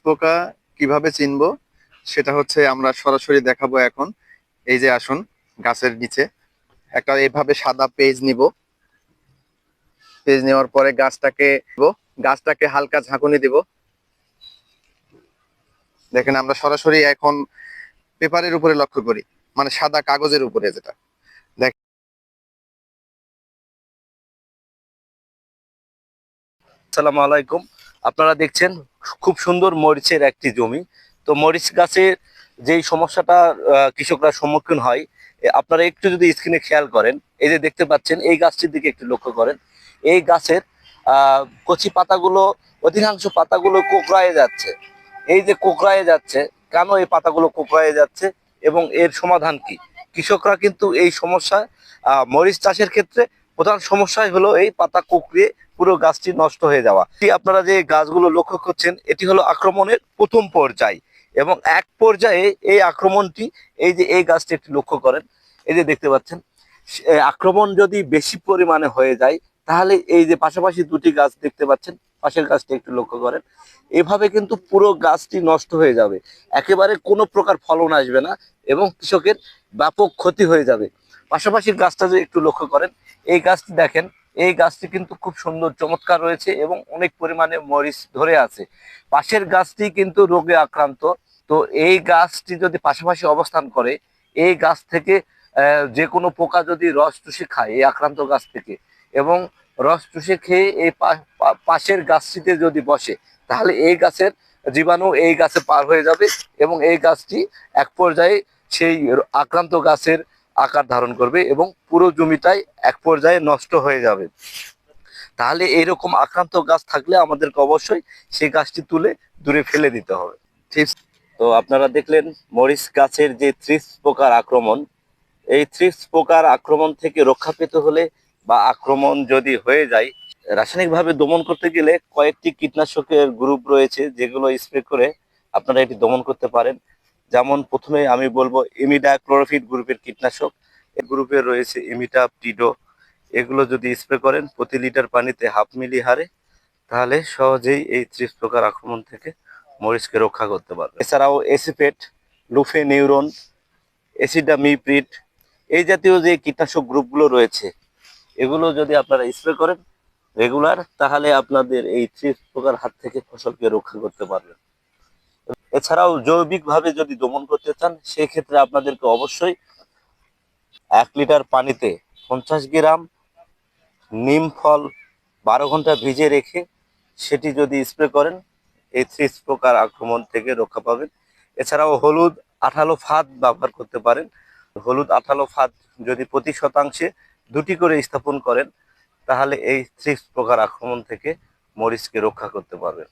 পোকা কিভাবে চিনবো সেটা হচ্ছে আমরা সরাসরি দেখাবো এখন। এই যে আসুন, গাছের নিচে একটা এভাবে সাদা পেজ নিব। পেজ নেওয়ার পরে গাছটাকে হালকা ঝাঁকুনি দিব। দেখেন, আমরা সরাসরি এখন পেপারের উপরে লক্ষ্য করি, মানে সাদা কাগজের উপরে যেটা দেখ। আসসালামু আলাইকুম। আপনারা দেখছেন খুব সুন্দর মরিচের একটি জমি। তো মরিচ গাছের যেই সমস্যাটা কৃষকরা সম্মুখীন হয়, আপনারা একটু যদি স্ক্রিনে খেয়াল করেন, এই যে দেখতে পাচ্ছেন এই গাছটির দিকে একটু লক্ষ্য করেন। এই গাছের কচি পাতাগুলো, অধিকাংশ পাতাগুলো কোঁকড়ায় যাচ্ছে। এই যে কোঁকড়ায় যাচ্ছে, কেন এই পাতাগুলো কোঁকড়ায় যাচ্ছে এবং এর সমাধান কি? কৃষকরা কিন্তু এই সমস্যা, মরিচ চাষের ক্ষেত্রে প্রধান সমস্যাই হলো এই পাতা কুঁকড়িয়ে পুরো গাছটি নষ্ট হয়ে যাওয়া। আপনারা যে গাছগুলো লক্ষ্য করছেন, এটি হলো আক্রমণের প্রথম পর্যায় এবং এক পর্যায়ে এই আক্রমণটি, এই যে এই গাছটি একটু লক্ষ্য করেন, এই যে দেখতে পাচ্ছেন, আক্রমণ যদি বেশি পরিমাণে হয়ে যায় তাহলে এই যে পাশাপাশি দুটি গাছ দেখতে পাচ্ছেন, পাশের গাছটি একটু লক্ষ্য করেন, এভাবে কিন্তু পুরো গাছটি নষ্ট হয়ে যাবে, একেবারে কোনো প্রকার ফলন আসবে না এবং কৃষকের ব্যাপক ক্ষতি হয়ে যাবে। পাশাপাশি গাছটা যে একটু লক্ষ্য করেন, এই গাছটি দেখেন, এই গাছটি কিন্তু খুব সুন্দর চমৎকার রয়েছে এবং অনেক পরিমাণে মরিচ ধরে আছে। পাশের গাছটি কিন্তু রোগে আক্রান্ত। তো এই গাছটি যদি পাশাপাশি অবস্থান করে, এই গাছ থেকে যে কোনো পোকা যদি রস চুষে খায় এই আক্রান্ত গাছ থেকে, এবং রস চুষে খেয়ে এই পাশের গাছটিতে যদি বসে, তাহলে এই গাছের জীবাণু এই গাছে পার হয়ে যাবে এবং এই গাছটি এক পর্যায়ে সেই আক্রান্ত গাছের আকার ধারণ করবে এবং পুরো জমিটাই এক পর্যায়ে নষ্ট হয়ে যাবে। তাহলে এইরকম আক্রান্ত গাছ থাকলে আমাদেরকে অবশ্যই সেই গাছটি তুলে দূরে ফেলে দিতে হবে। ঠিক। তো আপনারা দেখলেন মরিচ গাছের যে থ্রিপস পোকার আক্রমণ। এই থ্রিপস পোকার আক্রমণ থেকে রক্ষা পেতে হলে বা আক্রমণ যদি হয়ে যায়, রাসায়নিকভাবে দমন করতে গেলে কয়েকটি কীটনাশকের গ্রুপ রয়েছে যেগুলো স্প্রে করে আপনারা এটি দমন করতে পারেন। যেমন প্রথমে আমি বলবো ইমিডাক্লোরোফিড গ্রুপের কীটনাশক। এই গ্রুপে রয়েছে ইমিটাপটিডো। এগুলো যদি স্প্রে করেন প্রতি লিটার পানিতে 1/2 মিলি হারে, তাহলে সহজেই এই থ্রিপস পোকার আক্রমণ থেকে মরিচকে রক্ষা করতে পারবে। এছাড়াও এসিপেট, লুফেনিউরন, এসিডামিপ্রিড, এই জাতীয় যে কীটনাশক গ্রুপগুলো রয়েছে, এগুলো যদি আপনারা স্প্রে করেন রেগুলার, তাহলে আপনাদের এই থ্রিপস পোকার হাত থেকে ফসলকে রক্ষা করতে পারবেন। এছাড়াও জৈবিকভাবে যদি দমন করতে চান, সেক্ষেত্রে আপনাদেরকে অবশ্যই 1 লিটার পানিতে 50 গ্রাম নিম ফল 12 ঘন্টা ভিজে রেখে সেটি যদি স্প্রে করেন, এই থ্রিপস পোকার আক্রমণ থেকে রক্ষা পাবেন। এছাড়াও হলুদ আঠালো ফাঁদ ব্যবহার করতে পারেন। হলুদ আঠালো ফাঁদ যদি প্রতি শতাংশে 2টি করে স্থাপন করেন, তাহলে এই থ্রিপস পোকার আক্রমণ থেকে মরিচকে রক্ষা করতে পারবেন।